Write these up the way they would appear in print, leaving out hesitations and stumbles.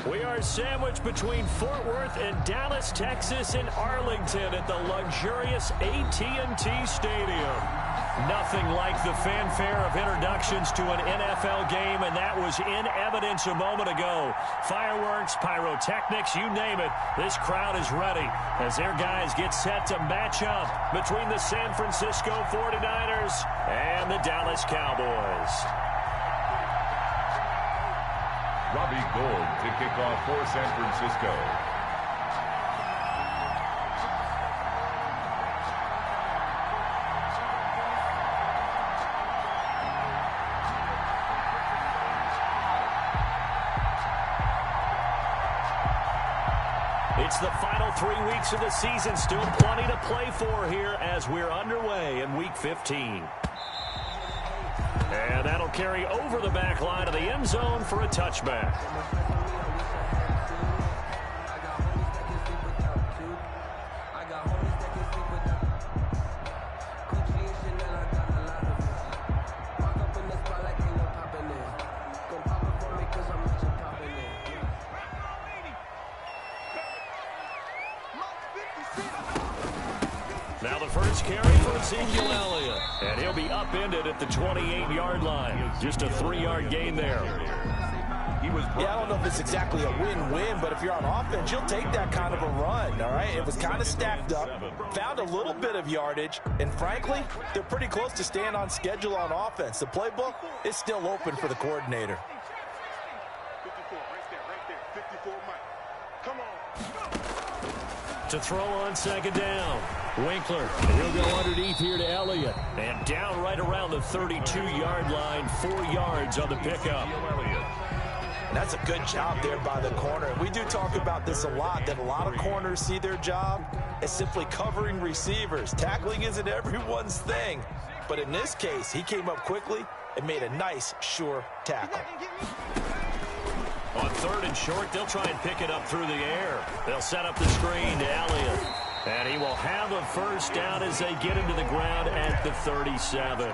We are sandwiched between Fort Worth and Dallas, Texas, and Arlington at the luxurious AT&T Stadium. Nothing like the fanfare of introductions to an NFL game, and that was in evidence a moment ago. Fireworks, pyrotechnics, you name it. This crowd is ready as their guys get set to match up between the San Francisco 49ers and the Dallas Cowboys. Robbie Gould to kick off for San Francisco. It's the final 3 weeks of the season. Still plenty to play for here as we're underway in Week 15. And that'll carry over the back line of the end zone for a touchback. Now the first carry for Ezekiel Elliott. And he'll be upended at the 28-yard line. Just a 3-yard gain there. Yeah, I don't know if it's exactly a win-win, but if you're on offense, you'll take that kind of a run, all right? It was kind of stacked up, found a little bit of yardage, and frankly, they're pretty close to staying on schedule on offense. The playbook is still open for the coordinator. 54, right there, 54, Mike. Come on. To throw on second down. Winkler, he'll go underneath here to Elliott. And down right around the 32-yard line, 4 yards on the pickup. And that's a good job there by the corner. And we do talk about this a lot, that a lot of corners see their job as simply covering receivers. Tackling isn't everyone's thing. But in this case, he came up quickly and made a nice, sure tackle. On third and short, they'll try and pick it up through the air. They'll set up the screen to Elliott. And he will have a first down as they get into the ground at the 37.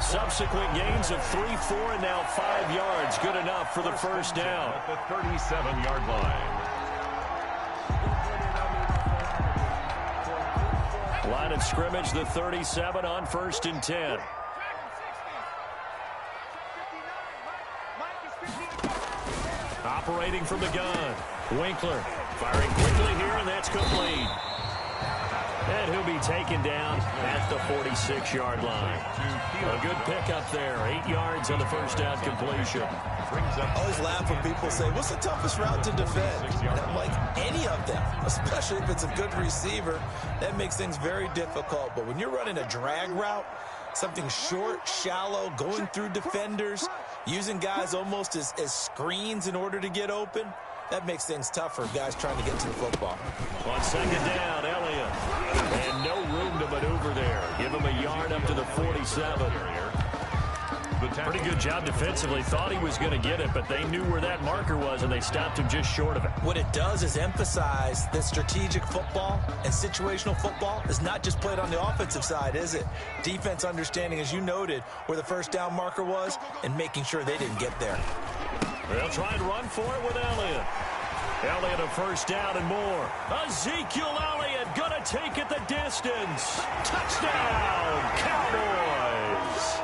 Subsequent gains of 3, 4, and now 5 yards. Good enough for the first down. At the 37-yard line. Line of scrimmage, the 37 on 1st and 10. Operating from the gun. Winkler firing quickly here, and that's complete. And he'll be taken down at the 46-yard line. A good pickup there. 8 yards on the first down completion. I always laugh when people say, what's the toughest route to defend? And I'm like, any of them, especially if it's a good receiver. That makes things very difficult. But when you're running a drag route, something short, shallow, going through defenders, using guys almost as screens in order to get open, that makes things tough for guys trying to get to the football. On second down, Elliott. And no room to maneuver there. Give him a yard up to the 47. Pretty good job defensively. Thought he was going to get it, but they knew where that marker was, and they stopped him just short of it. What it does is emphasize that strategic football and situational football is not just played on the offensive side, is it? Defense understanding, as you noted, where the first down marker was and making sure they didn't get there. They'll try and run for it with Elliott. Elliott a first down and more. Ezekiel Elliott going to take it the distance. Touchdown, Cowboys.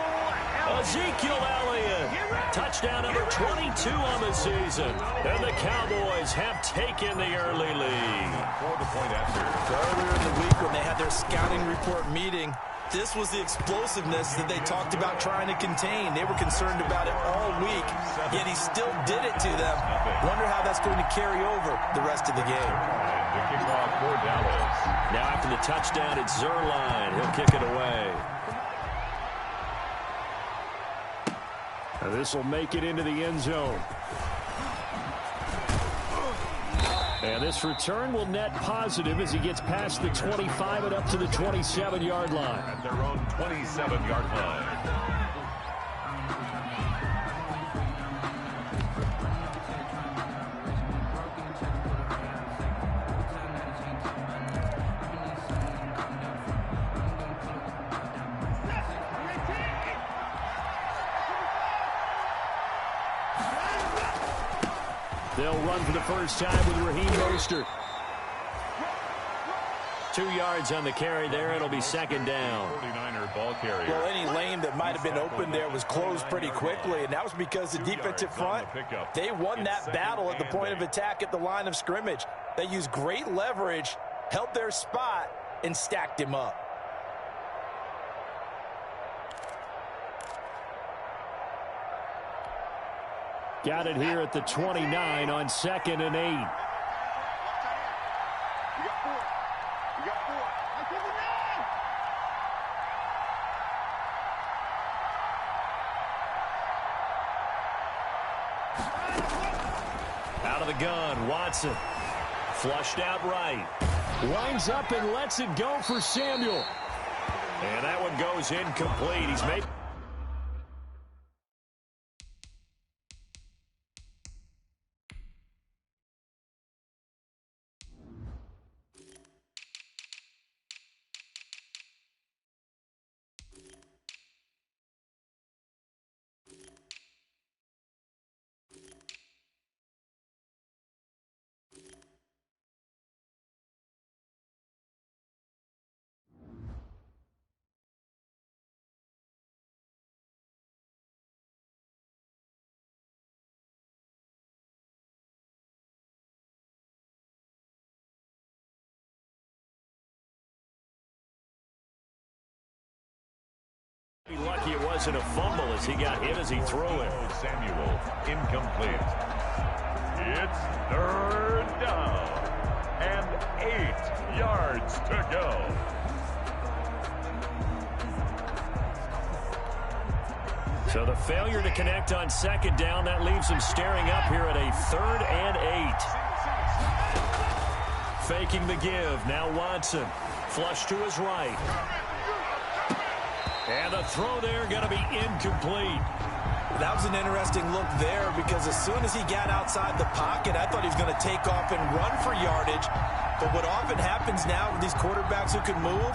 Ezekiel Elliott, touchdown number 22 on the season. And the Cowboys have taken the early lead. For the point after. Earlier in the week when they had their scouting report meeting, this was the explosiveness that they talked about trying to contain. They were concerned about it all week, yet he still did it to them. Wonder how that's going to carry over the rest of the game. The kickoff for Dallas. Now after the touchdown, it's Zerline. He'll kick it away. This will make it into the end zone. And this return will net positive as he gets past the 25 and up to the 27-yard line. At their own 27-yard line. They'll run for the first time with Raheem Mostert. 2 yards on the carry there. It'll be second down. 49er ball carrier. Well, any lane that might have been open there was closed pretty quickly, and that was because the defensive front, they won that battle at the point of attack at the line of scrimmage. They used great leverage, held their spot, and stacked him up. Got it here at the 29 on 2nd and 8. Out of the gun, Watson. Flushed out right. Winds up and lets it go for Samuel. And that one goes incomplete. He's made... Lucky it wasn't a fumble as he got hit as he threw it. Samuel, incomplete. It's 3rd down and 8 yards to go. So the failure to connect on 2nd down, that leaves him staring up here at a 3rd and 8. Faking the give. Now Watson. Flush to his right. And the throw there going to be incomplete. That was an interesting look there because as soon as he got outside the pocket, I thought he was going to take off and run for yardage. But what often happens now with these quarterbacks who can move,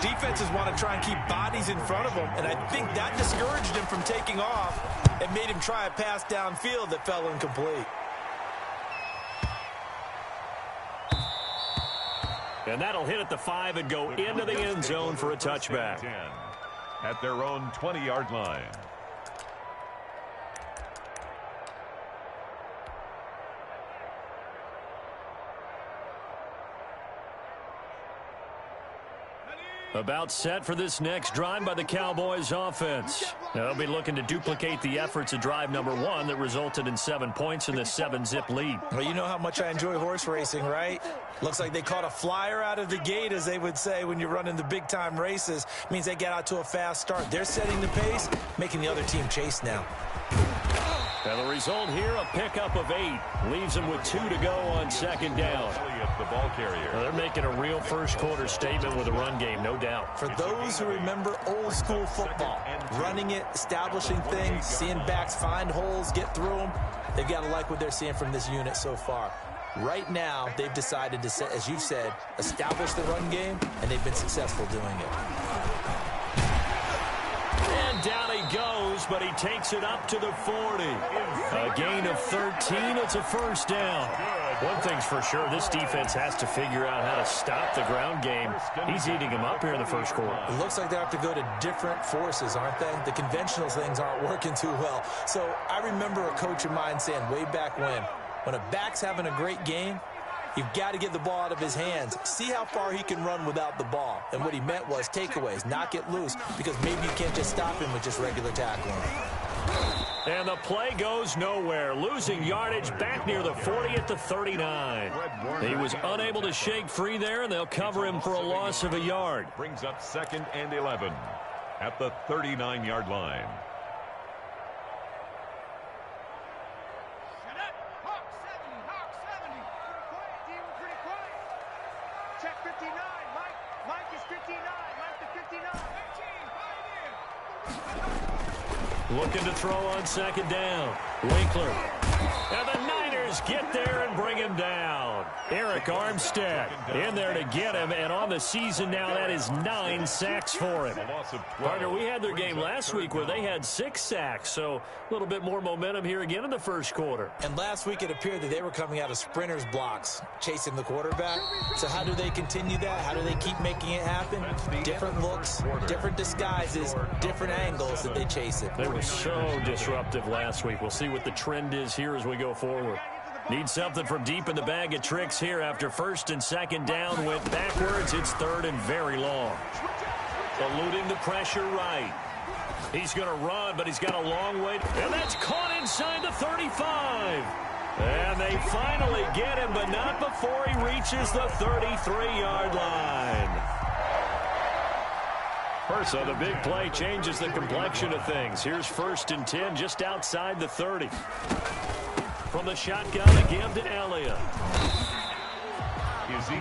defenses want to try and keep bodies in front of them. And I think that discouraged him from taking off and made him try a pass downfield that fell incomplete. And that'll hit at the 5 and go into the end zone for a touchback. At their own 20-yard line. About set for this next drive by the Cowboys offense. They'll be looking to duplicate the efforts of drive number 1 that resulted in 7 points in the 7-zip lead. Well, you know how much I enjoy horse racing, right? Looks like they caught a flyer out of the gate, as they would say when you're running the big-time races. Means they get out to a fast start. They're setting the pace, making the other team chase now. And the result here, a pickup of 8. Leaves them with 2 to go on 2nd down. The ball carrier. Well, they're making a real first-quarter statement with a run game, no doubt. For those who remember old-school football, running it, establishing things, seeing backs find holes, get through them, they've got to like what they're seeing from this unit so far. Right now, they've decided to, as you've said, establish the run game, and they've been successful doing it. And down he goes, but he takes it up to the 40. A gain of 13. It's a first down. One thing's for sure, this defense has to figure out how to stop the ground game. He's eating him up here in the first quarter. It looks like they have to go to different forces, aren't they? The conventional things aren't working too well. So I remember a coach of mine saying way back when a back's having a great game, you've got to get the ball out of his hands. See how far he can run without the ball. And what he meant was takeaways, knock it loose, because maybe you can't just stop him with just regular tackling. And the play goes nowhere. Losing yardage back near the 40 at the 39. He was unable to shake free there, and they'll cover him for a loss of a yard. Brings up 2nd and 11 at the 39-yard line. Looking to throw on 2nd down. Winkler. And the Niners defenders get there and bring him down. Eric Armstead in there to get him, and on the season now, that is 9 sacks for him. Partner, we had their game last week where they had 6 sacks, so a little bit more momentum here again in the first quarter. And last week it appeared that they were coming out of sprinters blocks, chasing the quarterback. So how do they continue that? How do they keep making it happen? Different looks, different disguises, different angles that they chase it. They were so disruptive last week. We'll see what the trend is here as we go forward. Need something from deep in the bag of tricks here after first and second down went backwards. It's third and very long. Eluding the pressure right. He's going to run, but he's got a long way. And that's caught inside the 35. And they finally get him, but not before he reaches the 33-yard line. So the big play changes the complexion of things. Here's first and 10 just outside the 30. From the shotgun, a give to Elliott.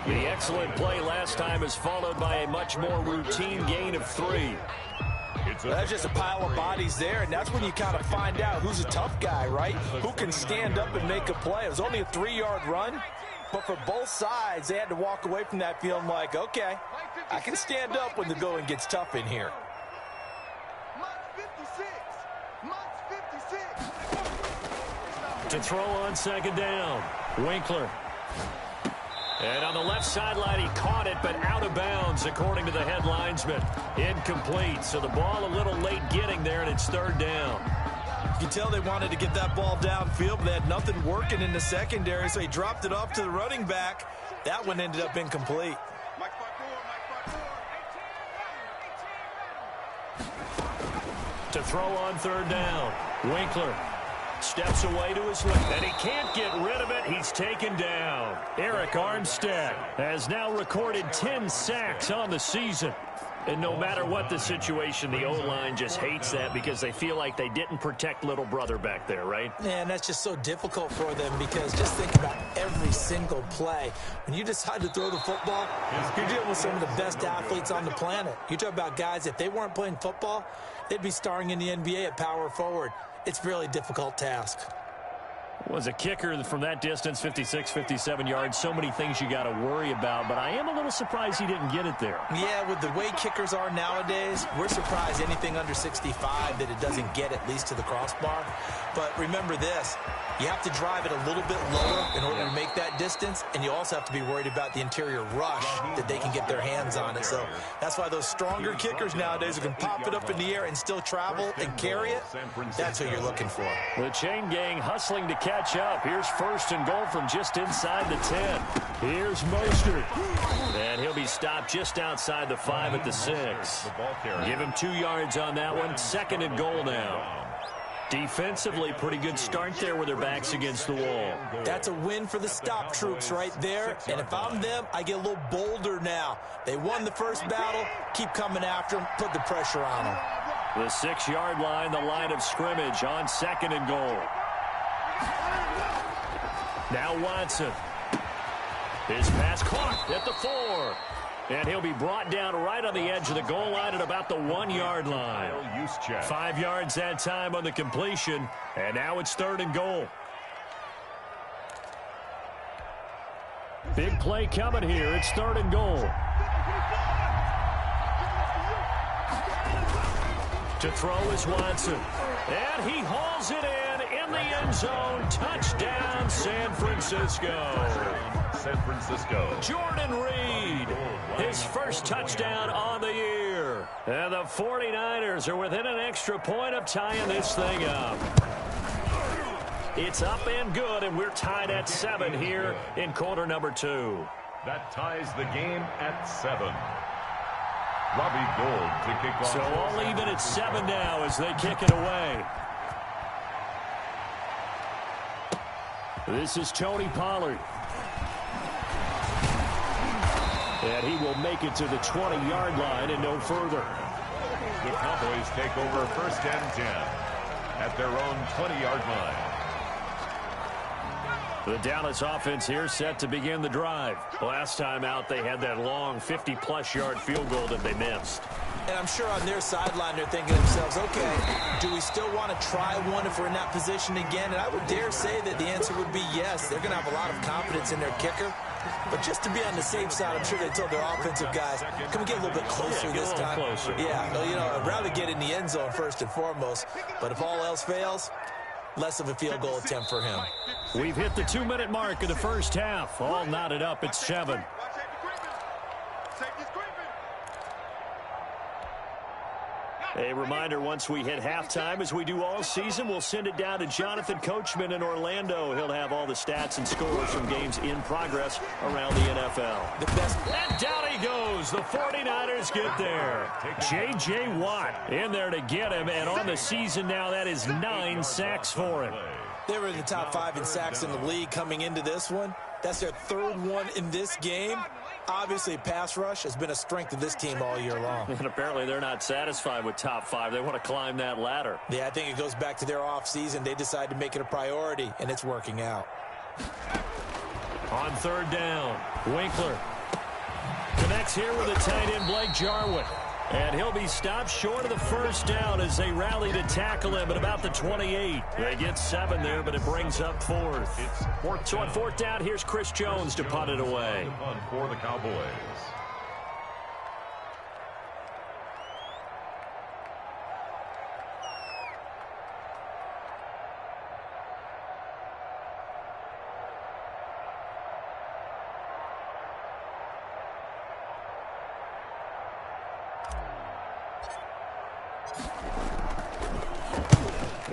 The excellent play last time is followed by a much more routine gain of 3. That's just a pile of bodies there, and that's when you kind of find out who's a tough guy, right? Who can stand up and make a play. It was only a 3-yard run, but for both sides, they had to walk away from that feeling like, okay, I can stand up when the going gets tough in here. To throw on second down, Winkler. And on the left sideline, he caught it, but out of bounds, according to the head linesman. Incomplete, so the ball a little late getting there, and it's third down. You can tell they wanted to get that ball downfield, but they had nothing working in the secondary, so he dropped it off to the running back. That one ended up incomplete. To throw on third down, Winkler steps away to his left, and he can't get rid of it. He's taken down. Eric Armstead has now recorded 10 sacks on the season. And no matter what the situation, the O-line just hates that because they feel like they didn't protect little brother back there, right? Man, that's just so difficult for them because just think about every single play. When you decide to throw the football, you're dealing with some of the best athletes on the planet. You talk about guys, if they weren't playing football, they'd be starring in the NBA at power forward. It's a really difficult task. Was a kicker from that distance, 56, 57 yards. So many things you got to worry about, but I am a little surprised he didn't get it there. Yeah, with the way kickers are nowadays, we're surprised anything under 65 that it doesn't get at least to the crossbar. But remember this, you have to drive it a little bit lower in order to make that distance, and you also have to be worried about the interior rush that they can get their hands on it. So that's why those stronger kickers nowadays who can pop it up in the air and still travel and carry it, that's what you're looking for. The chain gang hustling to catch up. Here's first and goal from just inside the 10. Here's Mostert. And he'll be stopped just outside the 5 at the 6. Give him 2 yards on that one. Second and goal now. Defensively, pretty good start there with their backs against the wall. That's a win for the stop troops right there. And if I'm them, I get a little bolder now. They won the first battle. Keep coming after them. Put the pressure on them. The 6-yard line, the line of scrimmage on second and goal. Now Watson. His pass caught at the 4. And he'll be brought down right on the edge of the goal line at about the 1-yard line. 5 yards that time on the completion. And now it's third and goal. Big play coming here. It's third and goal. To throw is Watson. And he hauls it in the end zone. Touchdown, San Francisco. San Francisco. Jordan Reed, his first touchdown on the year. And the 49ers are within an extra point of tying this thing up. It's up and good, and we're tied at 7 here in quarter number 2. That ties the game at 7. Robbie Gould to kick off. So all even at 7 now as they kick it away. This is Tony Pollard. And he will make it to the 20-yard line and no further. The Cowboys take over first and 10 at their own 20-yard line. The Dallas offense here set to begin the drive. Last time out, they had that long 50-plus yard field goal that they missed. And I'm sure on their sideline they're thinking to themselves, okay, do we still want to try one if we're in that position again? And I would dare say that the answer would be yes. They're going to have a lot of confidence in their kicker. But just to be on the safe side, I'm sure they told their offensive guys, can we get a little bit closer this time? Closer. Yeah, well, you know, I'd rather get in the end zone first and foremost. But if all else fails, less of a field goal attempt for him. We've hit the 2-minute mark of the first half. All knotted up at 7. A reminder, once we hit halftime, as we do all season, we'll send it down to Jonathan Coachman in Orlando. He'll have all the stats and scores from games in progress around the NFL. The best. And down he goes. The 49ers get there. J.J. Watt in there to get him, and on the season now, that is 9 sacks for him. They were in the top 5 in sacks in the league coming into this one. That's their 3rd one in this game. Obviously, pass rush has been a strength of this team all year long. And apparently they're not satisfied with top 5. They want to climb that ladder. Yeah, I think it goes back to their offseason. They decided to make it a priority, and it's working out. On 3rd down, Winkler connects here with a tight end, Blake Jarwin. And he'll be stopped short of the 1st down as they rally to tackle him at about the 28. They get 7 there, but it brings up 4th. So on 4th down, here's Chris Jones to punt it away. Punt for the Cowboys.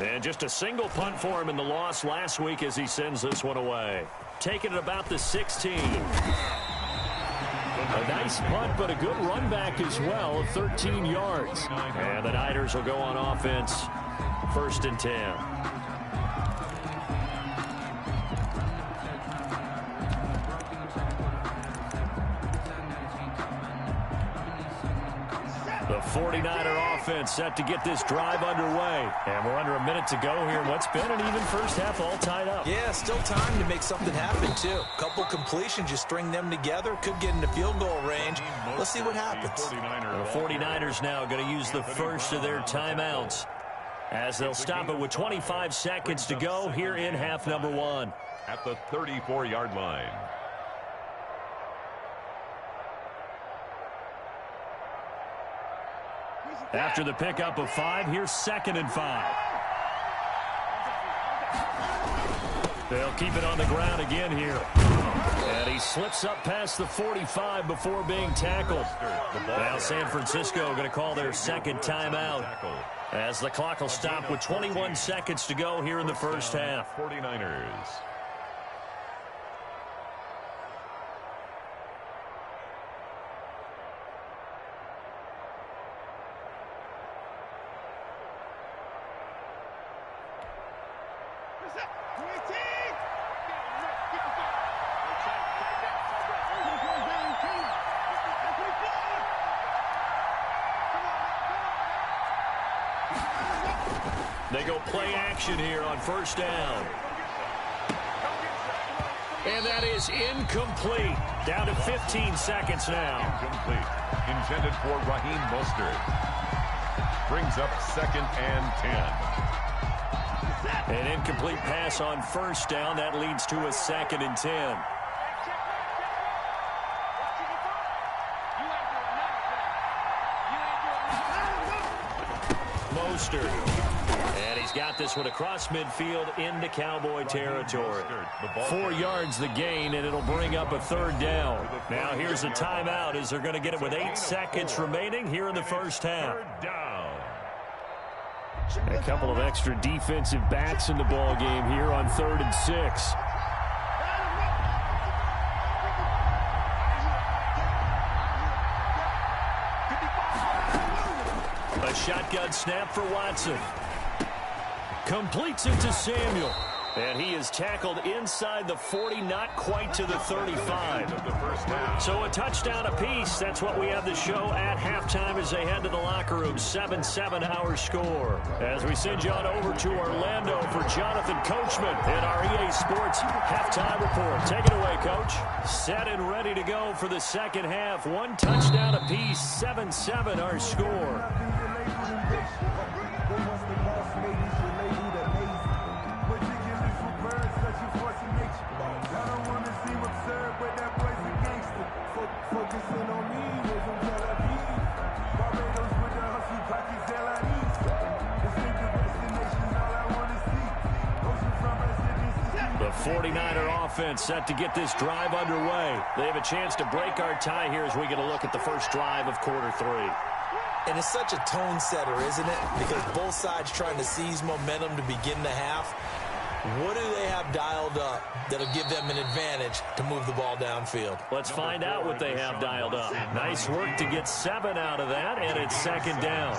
And just a single punt for him in the loss last week as he sends this one away. Taking it about the 16. A nice punt, but a good run back as well of 13 yards. And the Niners will go on offense. 1st and 10. The 49er offense set to get this drive underway. And we're under a minute to go here. What's been an even first half all tied up. Yeah, still time to make something happen, too. Couple completions, you string them together. Could get into field goal range. Let's see what happens. The 49ers now going to use the first of their timeouts as they'll stop it with 25 seconds to go here in half number 1. At the 34-yard line. After the pickup of 5, here's 2nd and 5. They'll keep it on the ground again here. And he slips up past the 45 before being tackled. Now San Francisco going to call their 2nd timeout as the clock will stop with 21 seconds to go here in the first half. 49ers. They go play action here on 1st down. And that is incomplete. Down to 15 seconds now. Incomplete. Intended for Raheem Mostert. Brings up 2nd and 10. An incomplete pass on 1st down. That leads to a 2nd and 10. Mostert. And he's got this one across midfield into Cowboy territory. 4 yards the gain, and it'll bring up a 3rd down. Now here's a timeout as they're going to get it with 8 seconds remaining here in the first half. A couple of extra defensive backs in the ball game here on 3rd and 6. A shotgun snap for Watson. Completes it to Samuel. And he is tackled inside the 40, not quite to the 35. So a touchdown apiece. That's what we have the show at halftime as they head to the locker room. 7-7 our score. As we send you on over to Orlando for Jonathan Coachman in our EA Sports halftime report. Take it away, Coach. Set and ready to go for the second half. One touchdown apiece. 7-7 our score. The 49er offense set to get this drive underway. They have a chance to break our tie here as we get a look at the first drive of quarter 3. And it's such a tone setter, isn't it? Because both sides trying to seize momentum to begin the half. What do they have dialed up that'll give them an advantage to move the ball downfield? Let's find out what they have dialed up. Nice work to get 7 out of that, and it's second down.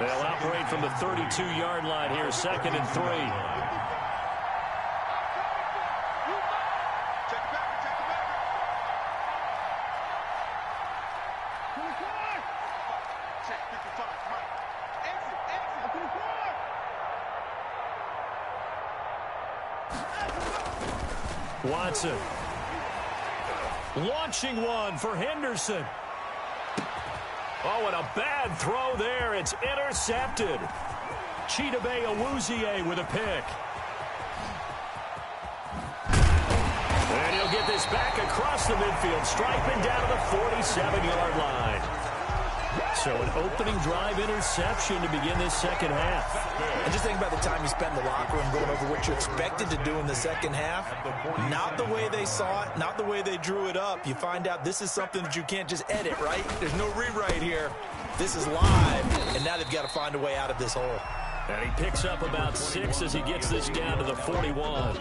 They'll operate from the 32-yard line here, 2nd and 3. Watson. Launching one for Henderson. Oh, and a bad throw there. It's intercepted. Chidobe Awuzie with a pick. And he'll get this back across the midfield, striping down to the 47-yard line. So an opening drive interception to begin this second half. And just think about the time you spend in the locker room going over what you expected to do in the second half. Not the way they saw it, not the way they drew it up. You find out this is something that you can't just edit, right? There's no rewrite here. This is live, and now they've got to find a way out of this hole. And he picks up about 6 as he gets this down to the 41.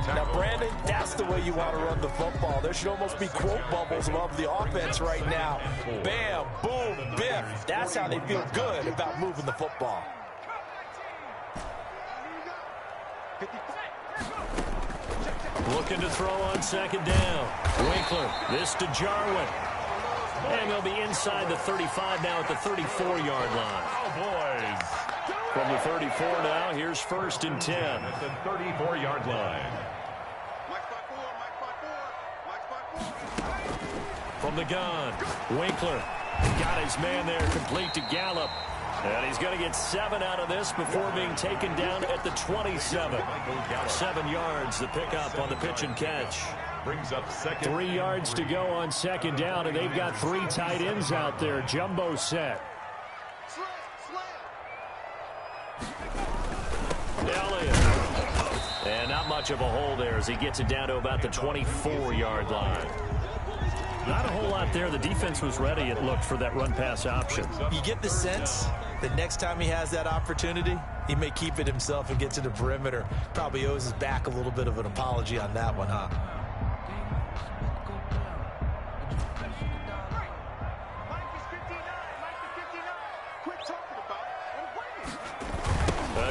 Now, Brandon, that's the way you want to run the football. There should almost be quote bubbles above the offense right now. Bam, boom, biff. That's how they feel good about moving the football. Looking to throw on second down. Winkler, this to Jarwin. And they'll be inside the 35 now at the 34-yard line. Cowboys. From the 34 now, here's 1st and 10. At the 34-yard line. From the gun, Winkler got his man there, complete to Gallup. And he's going to get 7 out of this before being taken down at the 27. 7 yards, the pickup on the pitch and catch. Brings up second. 3 yards to go on second down, and they've got 3 tight ends out there. Jumbo set. Elliott. And not much of a hole there as he gets it down to about the 24-yard line. Not a whole lot there. The defense was ready, it looked, for that run-pass option. You get the sense that next time he has that opportunity, he may keep it himself and get to the perimeter. Probably owes his back a little bit of an apology on that one, huh?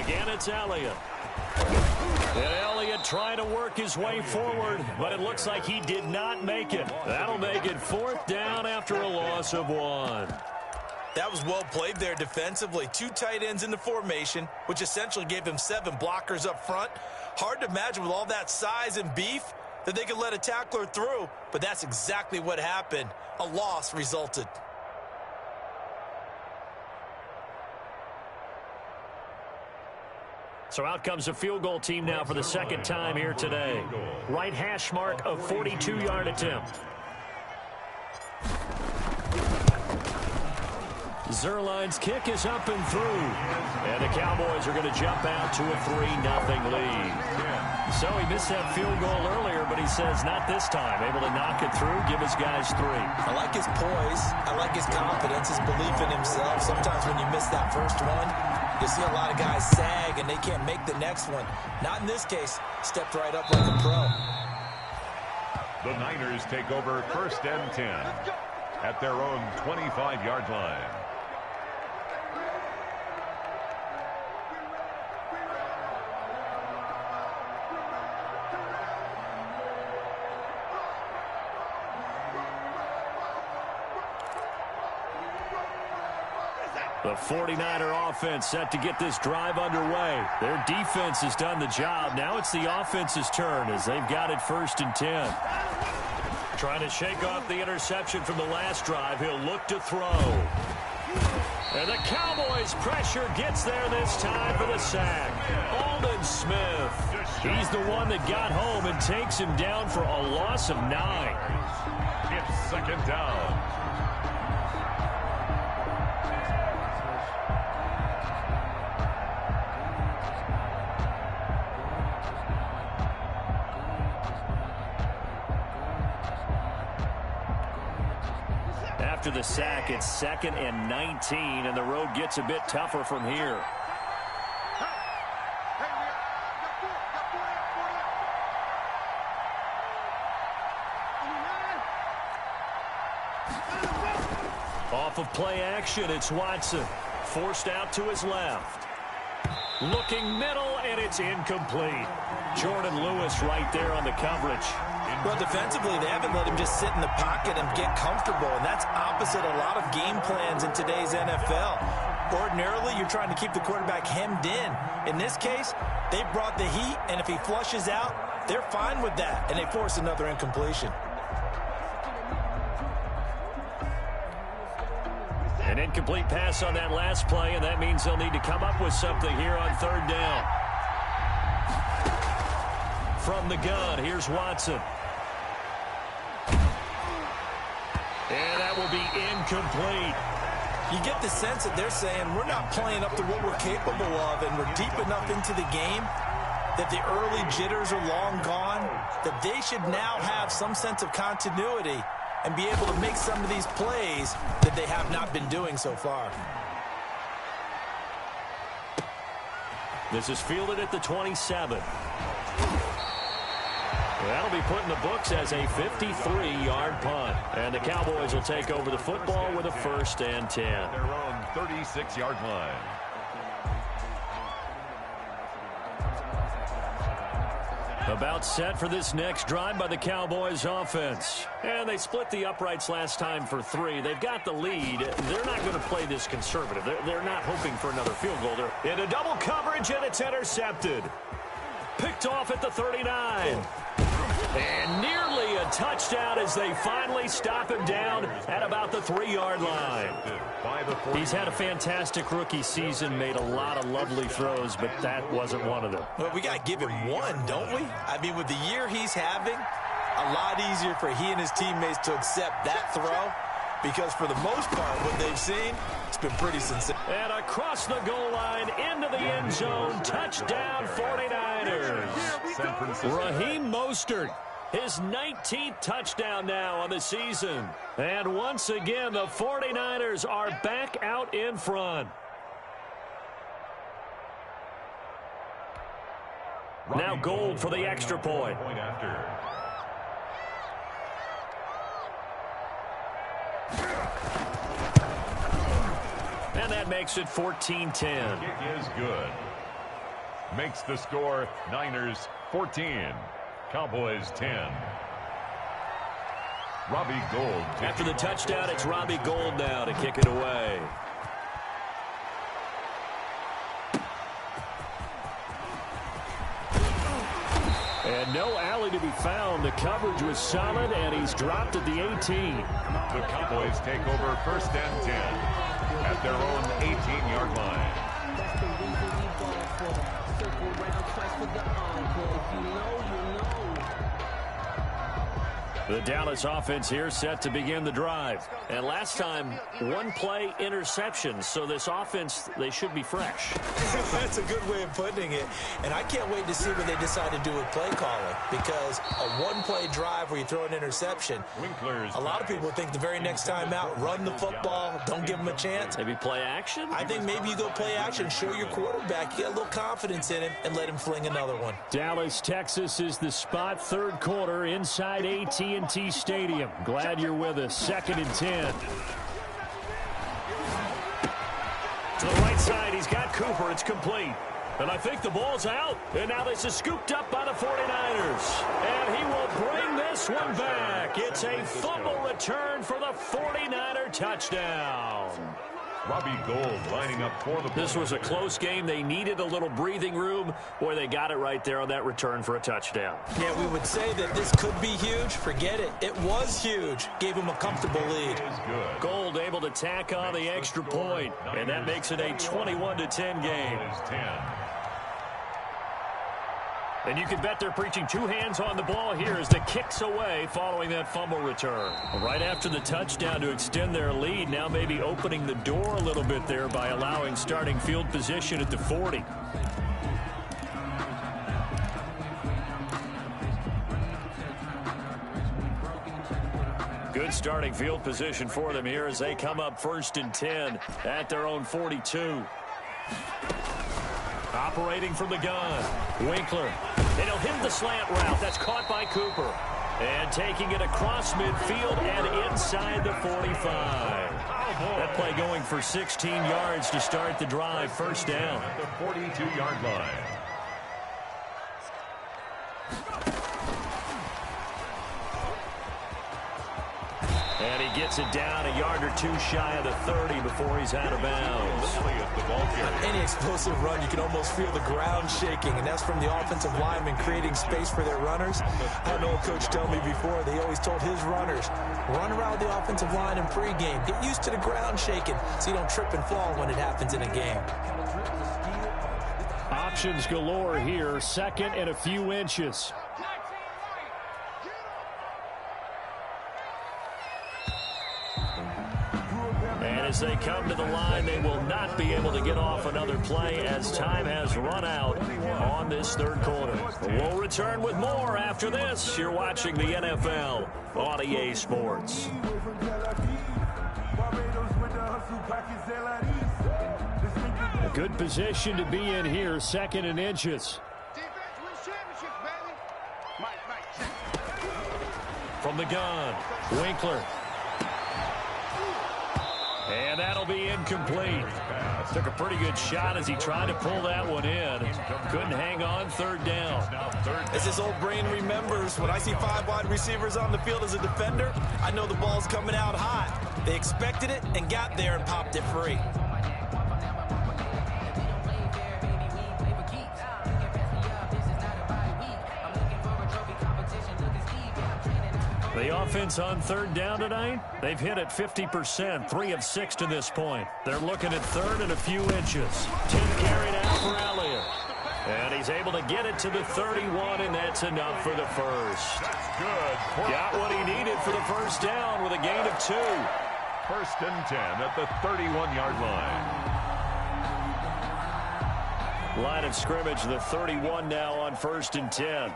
Again, it's Elliott. And Elliott trying to work his way forward, but it looks like he did not make it. That'll make it 4th down after a loss of 1. That was well played there defensively. 2 tight ends in the formation, which essentially gave him 7 blockers up front. Hard to imagine with all that size and beef that they could let a tackler through, but that's exactly what happened. A loss resulted. So out comes a field goal team now for the second time here today. Right hash mark of 42-yard attempt. Zerline's kick is up and through. And the Cowboys are going to jump out to a 3-0 lead. So he missed that field goal earlier, but he says not this time. Able to knock it through, give his guys 3. I like his poise. I like his confidence, his belief in himself. Sometimes when you miss that first one, you see a lot of guys sag and they can't make the next one. Not in this case. Stepped right up like a pro. The Niners take over 1st and 10 at their own 25-yard line. The 49er offense set to get this drive underway. Their defense has done the job. Now it's the offense's turn as they've got it 1st and 10. Trying to shake off the interception from the last drive. He'll look to throw. And the Cowboys' pressure gets there this time for the sack. Aldon Smith. He's the one that got home and takes him down for a loss of 9. It's 2nd down. After the sack, it's 2nd and 19, and the road gets a bit tougher from here. Off of play action, it's Watson. Forced out to his left. Looking middle, and it's incomplete. Jordan Lewis right there on the coverage. Well, defensively, they haven't let him just sit in the pocket and get comfortable, and that's opposite a lot of game plans in today's NFL. Ordinarily, you're trying to keep the quarterback hemmed in. In this case, they brought the heat, and if he flushes out, they're fine with that, and they force another incompletion. An incomplete pass on that last play, and that means they'll need to come up with something here on 3rd down. From the gun, here's Watson. And that will be incomplete. You get the sense that they're saying we're not playing up to what we're capable of, and we're deep enough into the game that the early jitters are long gone, that they should now have some sense of continuity and be able to make some of these plays that they have not been doing so far. This is fielded at the 27. That'll be put in the books as a 53-yard punt. And the Cowboys will take over the football with a 1st and 10. Their own 36-yard line. About set for this next drive by the Cowboys offense. And they split the uprights last time for 3. They've got the lead. They're not going to play this conservative. They're not hoping for another field goal. They're in a double coverage, and it's intercepted. Picked off at the 39. And nearly a touchdown as they finally stop him down at about the 3-yard line. He's had a fantastic rookie season, made a lot of lovely throws, but that wasn't one of them. Well, we got to give him one, don't we? I mean, with the year he's having, a lot easier for he and his teammates to accept that throw, because for the most part, what they've seen, it's been pretty sincere. And across the goal line, into the end zone, touchdown 49ers. Raheem Mostert, his 19th touchdown now on the season. And once again, the 49ers are back out in front. Now Gold for the extra point. And that makes it 14-10. Kick is good. Makes the score Niners 14, Cowboys 10. Robbie Gould. After the touchdown, it's Robbie Gould now to kick it away. And no alley to be found. The coverage was solid, and he's dropped at the 18. The Cowboys take over 1st and 10 at their own 18-yard line. That's the reason we ball for the circle round twice for the encore. If you know, you know. The Dallas offense here set to begin the drive. And last time, 1-play interception. So this offense, they should be fresh. That's a good way of putting it. And I can't wait to see what they decide to do with play calling. Because a 1-play drive where you throw an interception, a lot of people think the very next time out, run the football, don't give them a chance. Maybe play action? I think maybe you go play action, show your quarterback, you get a little confidence in him, and let him fling another one. Dallas, Texas is the spot, 3rd quarter inside AT&T Stadium. Glad you're with us. 2nd and 10. To the right side, he's got Cooper. It's complete. And I think the ball's out. And now this is scooped up by the 49ers. And he will bring this one back. It's a fumble return for the 49er touchdown. Robbie Gould lining up for the ball. This was a close game. They needed a little breathing room. Boy, they got it right there on that return for a touchdown. Yeah, we would say that this could be huge. Forget it. It was huge. Gave him a comfortable lead. Gould able to tack on the extra point, and that makes it a 21-10 game. And you can bet they're preaching two hands on the ball here as the kick's away following that fumble return. Right after the touchdown to extend their lead, now maybe opening the door a little bit there by allowing starting field position at the 40. Good starting field position for them here as they come up 1st and 10 at their own 42. Operating from the gun, Winkler. And he'll hit the slant route. That's caught by Cooper. And taking it across midfield and inside the 45. That play going for 16 yards to start the drive. First down. At the 42-yard line. And he gets it down a yard or two shy of the 30 before he's out of bounds. Any explosive run, you can almost feel the ground shaking, and that's from the offensive linemen creating space for their runners. I don't know what Coach told me before. They always told his runners, run around the offensive line in pregame. Get used to the ground shaking so you don't trip and fall when it happens in a game. Options galore here. 2nd and a few inches. As they come to the line, they will not be able to get off another play as time has run out on this third quarter. We'll return with more after this. You're watching the NFL on EA Sports. A good position to be in here, 2nd and inches. From the gun, Winkler. And that'll be incomplete. Took a pretty good shot as he tried to pull that one in. Couldn't hang on. 3rd down. As his old brain remembers, when I see 5 wide receivers on the field as a defender, I know the ball's coming out hot. They expected it and got there and popped it free. The offense on 3rd down tonight, they've hit it 50%, 3 of 6 to this point. They're looking at 3rd and a few inches. 10 carried out for Elliott. And he's able to get it to the 31, and that's enough for the first. That's good. Got what he needed for the first down with a gain of 2. 1st and 10 at the 31-yard line. Line of scrimmage, the 31 now on 1st and 10.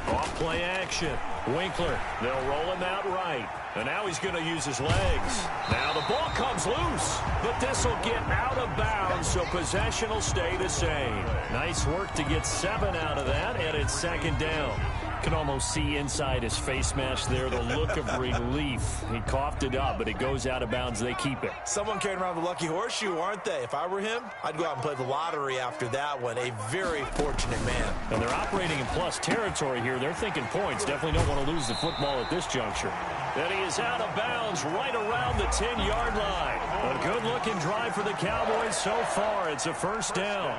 Off-play action. Winkler. They'll roll him out right. And now he's going to use his legs. Now the ball comes loose. But this will get out of bounds, so possession will stay the same. Nice work to get 7 out of that, and it's 2nd down. Can almost see inside his face mask there the look of relief. He coughed it up, but it goes out of bounds. They keep it. Someone carrying around the lucky horseshoe, aren't they? If I were him, I'd go out and play the lottery after that one. A very fortunate man. And they're operating in plus territory here. They're thinking points. Definitely don't want to lose the football at this juncture. And he is out of bounds right around the 10-yard line. A good-looking drive for the Cowboys so far. It's a first down.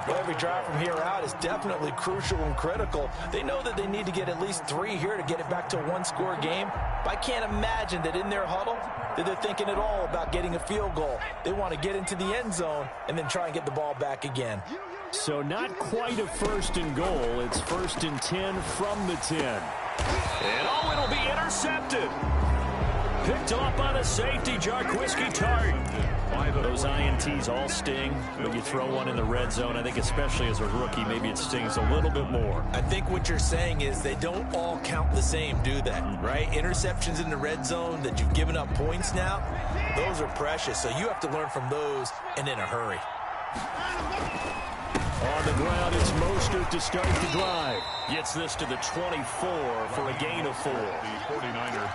Well, every drive from here out is definitely crucial and critical. They know that they need to get at least 3 here to get it back to a one-score game. But I can't imagine that in their huddle that they're thinking at all about getting a field goal. They want to get into the end zone and then try and get the ball back again. So not quite a 1st and goal. It's 1st and 10 from the 10. And oh, it'll be intercepted. Picked up on a safety, Jarquiski Tart. Those INTs all sting, but you throw one in the red zone. I think especially as a rookie, maybe it stings a little bit more. I think what you're saying is they don't all count the same, do they? Right? Interceptions in the red zone that you've given up points now, those are precious. So you have to learn from those and in a hurry. On the ground, it's Mostert to start the drive. Gets this to the 24 for a gain of 4.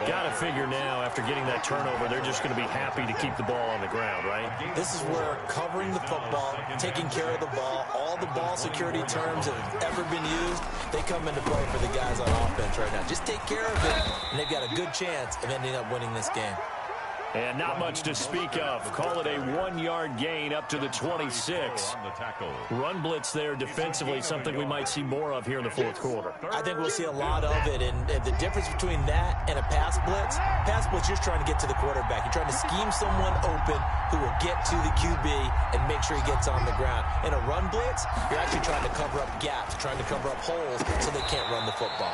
Got to figure now, after getting that turnover, they're just going to be happy to keep the ball on the ground, right? This is where covering the football, taking care of the ball, all the ball security terms that have ever been used, they come into play for the guys on offense right now. Just take care of it, and they've got a good chance of ending up winning this game. And not much to speak of. Call it a 1-yard gain up to the 26. Run blitz there defensively, something we might see more of here in the fourth quarter. I think we'll see a lot of it, and the difference between that and a pass blitz, you're just trying to get to the quarterback. You're trying to scheme someone open who will get to the QB and make sure he gets on the ground. In a run blitz, you're actually trying to cover up gaps, trying to cover up holes so they can't run the football.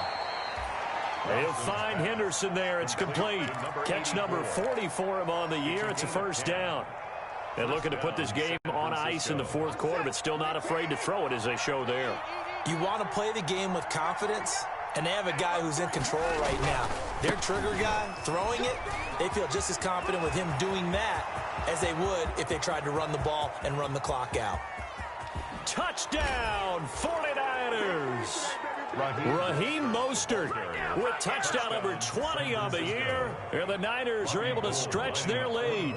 They'll find Henderson there. It's complete. Catch number 40 for him on the year. It's a first down. They're looking to put this game on ice in the fourth quarter, but still not afraid to throw it as they show there. You want to play the game with confidence, and they have a guy who's in control right now. Their trigger guy throwing it, they feel just as confident with him doing that as they would if they tried to run the ball and run the clock out. Touchdown, 49ers. Raheem Mostert with touchdown number 20 on the year, and the Niners are able to stretch their lead.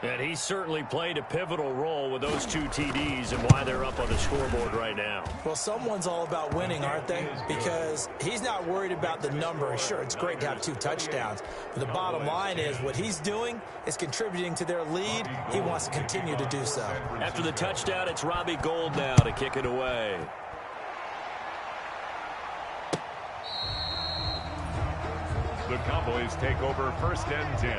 And he certainly played a pivotal role with those 2 TDs and why they're up on the scoreboard right now. Well, someone's all about winning, aren't they? Because he's not worried about the number. Sure, it's great to have 2 touchdowns. But the bottom line is what he's doing is contributing to their lead. He wants to continue to do so. After the touchdown, it's Robbie Gould now to kick it away. The Cowboys take over first and 10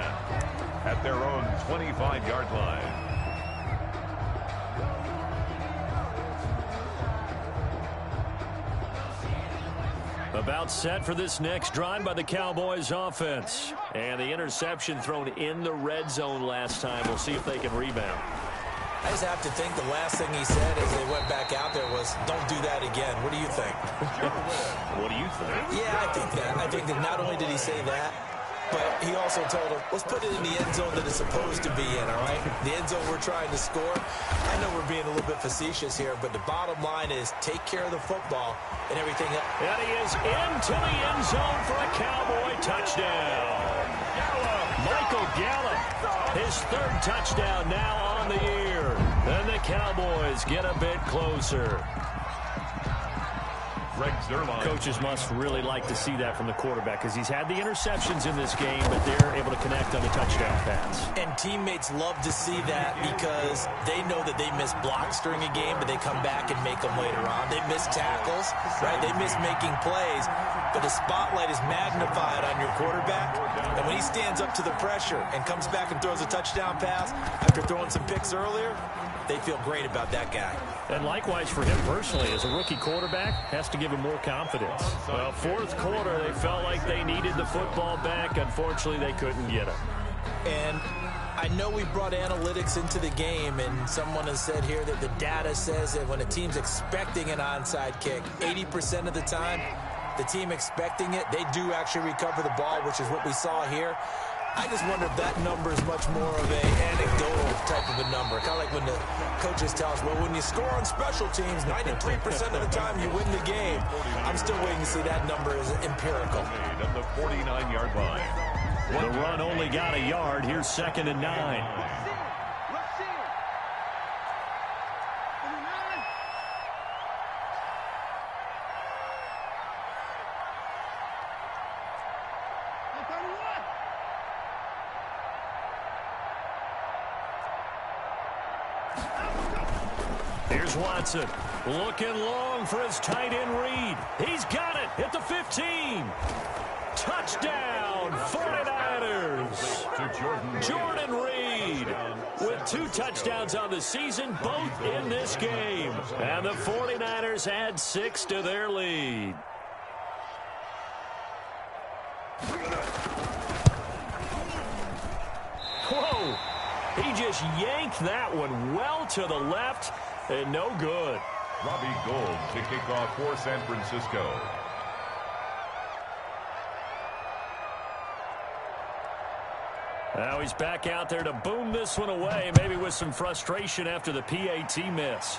at their own 25-yard line. About set for this next drive by the Cowboys offense. And the interception thrown in the red zone last time. We'll see if they can rebound. I just have to think the last thing he said as they went back out there was, don't do that again. What do you think? What do you think? Yeah, I think that. I think that not only did he say that, but he also told him, let's put it in the end zone that it's supposed to be in, all right? The end zone we're trying to score. I know we're being a little bit facetious here, but the bottom line is take care of the football and everything else. And he is into the end zone for a Cowboy touchdown. Michael Gallup, his 3rd touchdown now on the year. And the Cowboys get a bit closer. Coaches must really like to see that from the quarterback because he's had the interceptions in this game, but they're able to connect on the touchdown pass. And teammates love to see that because they know that they miss blocks during a game, but they come back and make them later on. They miss tackles, right? They miss making plays, but the spotlight is magnified on your quarterback. And when he stands up to the pressure and comes back and throws a touchdown pass after throwing some picks earlier, they feel great about that guy. And likewise for him personally, as a rookie quarterback, has to give him more confidence. Well, fourth quarter, they felt like they needed the football back. Unfortunately, they couldn't get it. And I know we brought analytics into the game, and someone has said here that the data says that when a team's expecting an onside kick, 80% of the time, the team expecting it, they do actually recover the ball, which is what we saw here. I just wonder if that number is much more of an anecdotal type of a number. Kind of like when the coaches tell us, well, when you score on special teams, 93% of the time you win the game. I'm still waiting to see that number is empirical. At the 49-yard line. The run only got a yard. Here's 2nd and 9. Here's Watson, looking long for his tight end Reed. He's got it at the 15. Touchdown, 49ers. To Jordan Reed with 2 touchdowns on the season, both in this game. And the 49ers add 6 to their lead. Whoa, he just yanked that one well to the left. And no good. Robbie Gould to kick off for San Francisco. Now he's back out there to boom this one away, maybe with some frustration after the PAT miss.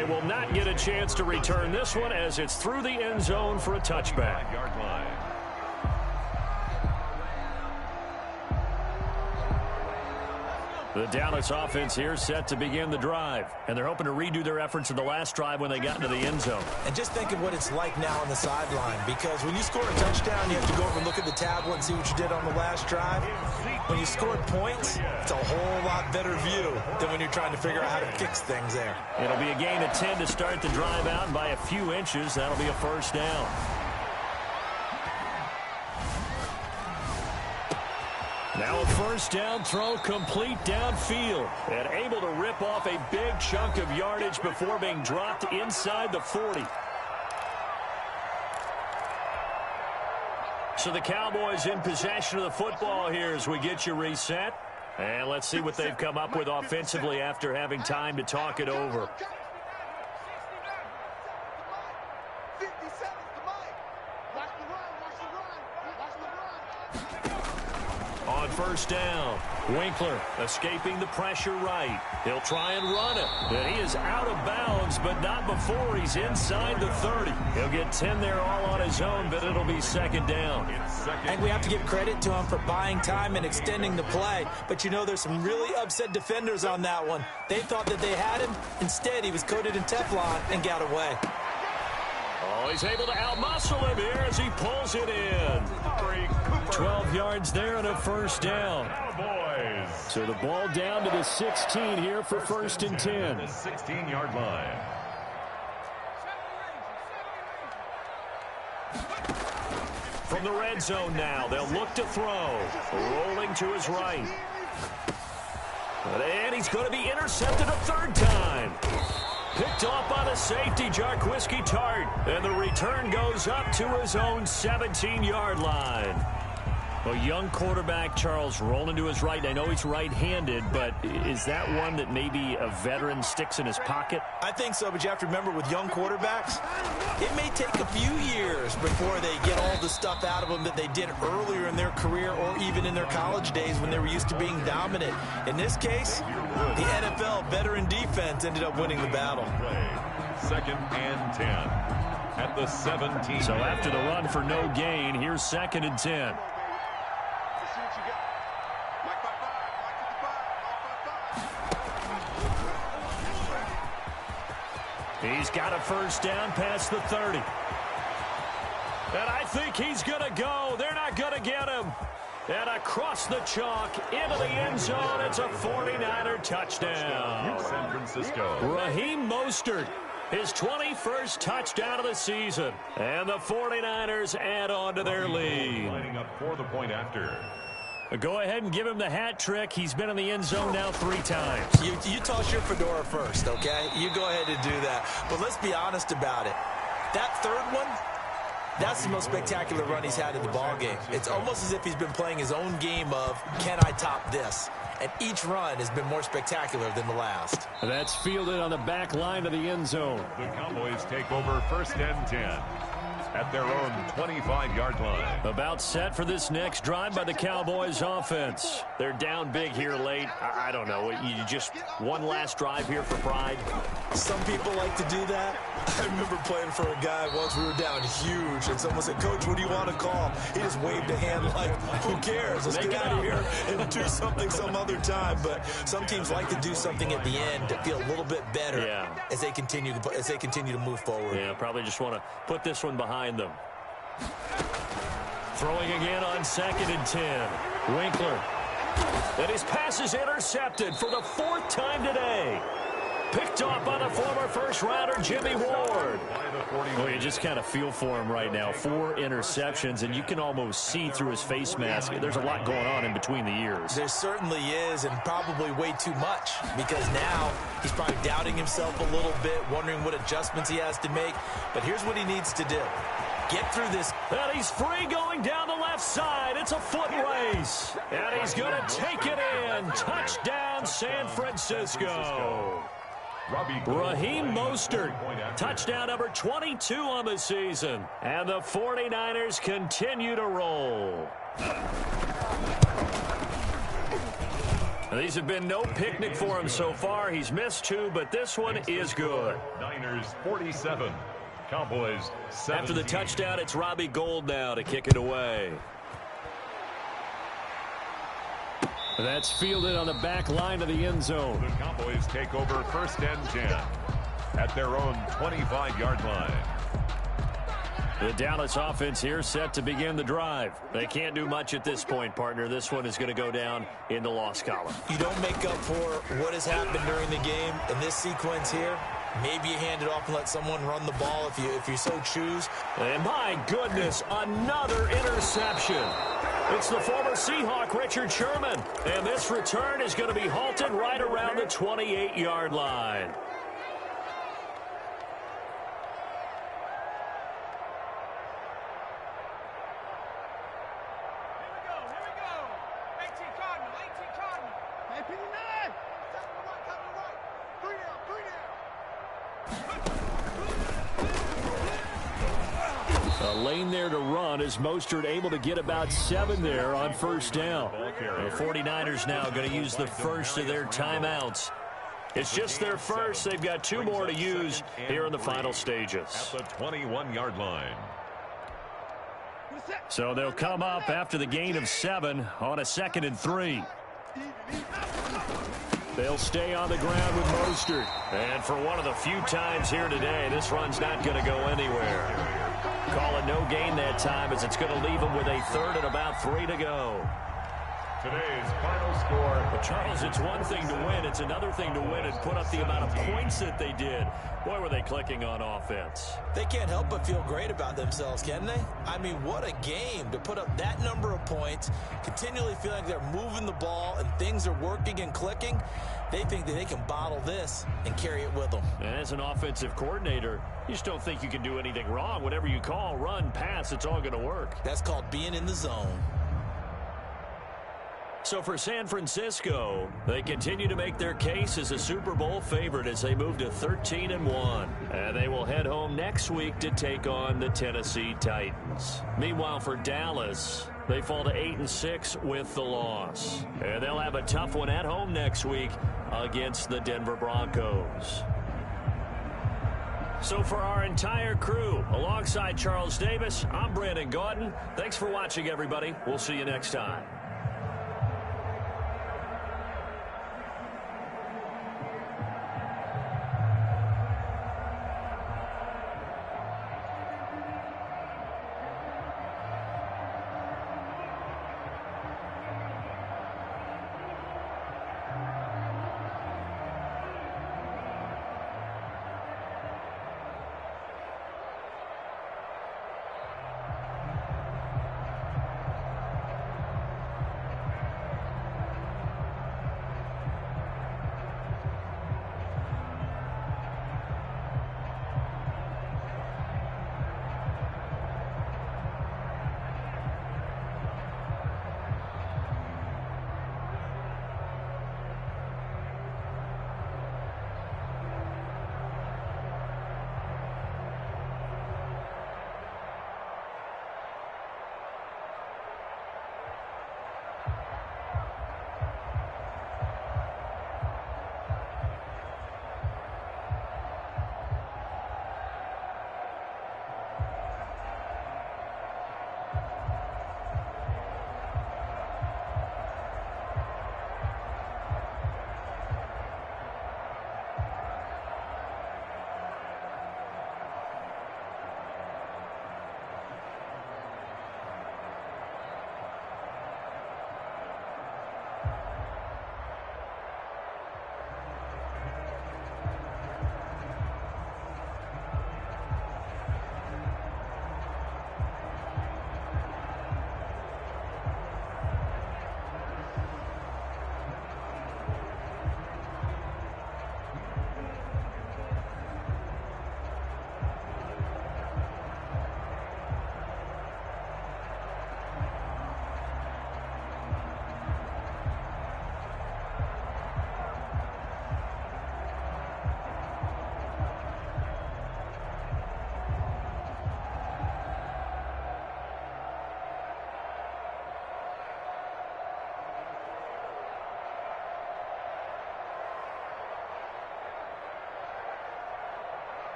they will not get a chance to return this one as it's through the end zone for a touchback. Yard line. The Dallas offense here set to begin the drive, and they're hoping to redo their efforts in the last drive when they got into the end zone. And just think of what it's like now on the sideline, because when you score a touchdown, you have to go over and look at the tablet and see what you did on the last drive. When you scored points, it's a whole lot better view than when you're trying to figure out how to fix things there. It'll be a gain of 10 to start the drive out, and by a few inches, that'll be a first down. Now a first down throw complete downfield and able to rip off a big chunk of yardage before being dropped inside the 40. So the Cowboys in possession of the football here as we get you reset. And let's see what they've come up with offensively after having time to talk it over. On first down, Winkler escaping the pressure right. He'll try and run it. And he is out of bounds, but not before he's inside the 30. He'll get 10 there all on his own, but it'll be second down. I think we have to give credit to him for buying time and extending the play. But, you know, there's some really upset defenders on that one. They thought that they had him. Instead, he was coated in Teflon and got away. Oh, he's able to outmuscle him here as he pulls it in. 12 yards there and a first down. Cowboys. So the ball down to the 16 here for first and 10. The 16-yard line. From the red zone now, they'll look to throw. Rolling to his right. And he's going to be intercepted a third time. Picked off by the safety, Jarquiski Tart. And the return goes up to his own 17-yard line. A young quarterback, Charles, rolling to his right. I know he's right-handed, but is that one that maybe a veteran sticks in his pocket? I think so, but you have to remember with young quarterbacks, it may take a few years before they get all the stuff out of them that they did earlier in their career or even in their college days when they were used to being dominant. In this case, the NFL veteran defense ended up winning the battle. Second and 10 at the 17. So after the run for no gain, here's second and 10. He's got a first down past the 30. And I think he's going to go. They're not going to get him. And across the chalk into the end zone, it's a 49er touchdown. San Francisco. Raheem Mostert, his 21st touchdown of the season. And the 49ers add on to their lead. Lining up for the point after. Go ahead and give him the hat trick. He's been in the end zone now 3 times. You toss your fedora first, okay? You go ahead and do that. But let's be honest about it. That third one, that's the most spectacular run he's had in the ballgame. It's almost as if he's been playing his own game of, can I top this? And each run has been more spectacular than the last. That's fielded on the back line of the end zone. The Cowboys take over first and 10 at their own 25-yard line. About set for this next drive by the Cowboys offense. They're down big here late. I don't know. You just one last drive here for pride? Some people like to do that. I remember playing for a guy once. We were down huge, and someone said, "Coach, what do you want to call?" He just waved a hand like, who cares? Let's get out of here and do something some other time. But some teams like to do something at the end to feel a little bit better as they continue to move forward. Yeah, probably just want to put this one behind them. Throwing again on second and 10. Winkler. And his pass is intercepted for the 4th time today. Picked off by the former first-rounder Jimmy Ward. Well, you just kind of feel for him right now. 4 interceptions, and you can almost see through his face mask. There's a lot going on in between the ears. There certainly is, and probably way too much, because now he's probably doubting himself a little bit, wondering what adjustments he has to make. But here's what he needs to do. Get through this. And he's free going down the left side. It's a foot race. And he's going to take it in. Touchdown, San Francisco. Raheem Mostert, touchdown number 22 on the season. And the 49ers continue to roll. These have been no picnic for him so far. He's missed 2, but this one is good. Niners 47, Cowboys 17. After the touchdown, it's Robbie Gould now to kick it away. That's fielded on the back line of the end zone. The Cowboys take over 1st and 10 at their own 25-yard line. The Dallas offense here set to begin the drive. They can't do much at this point, partner. This one is going to go down in the loss column. You don't make up for what has happened during the game in this sequence here. Maybe you hand it off and let someone run the ball if you so choose. And my goodness, another interception. It's the former Seahawk, Richard Sherman. And this return is going to be halted right around the 28-yard line. A lane there to run as Mostert able to get about 7 there on 1st down. The 49ers now going to use the first of their timeouts. It's just their first. They've got 2 more to use here in the final stages. At the 21-yard line. So they'll come up after the gain of 7 on a 2nd and 3. They'll stay on the ground with Mostert. And for one of the few times here today, this run's not going to go anywhere. Call it no gain that time as it's going to leave them with a 3rd and about 3 to go. Today's final score. But Charles, it's one thing to win. It's another thing to win and put up the amount of points that they did. Boy, were they clicking on offense. They can't help but feel great about themselves, can they? I mean, what a game to put up that number of points, continually feeling like they're moving the ball and things are working and clicking. They think that they can bottle this and carry it with them. And as an offensive coordinator, you just don't think you can do anything wrong. Whatever you call, run, pass, it's all going to work. That's called being in the zone. So for San Francisco, they continue to make their case as a Super Bowl favorite as they move to 13-1. And they will head home next week to take on the Tennessee Titans. Meanwhile, for Dallas, they fall to 8-6 with the loss. And they'll have a tough one at home next week against the Denver Broncos. So for our entire crew, alongside Charles Davis, I'm Brandon Gaudin. Thanks for watching, everybody. We'll see you next time.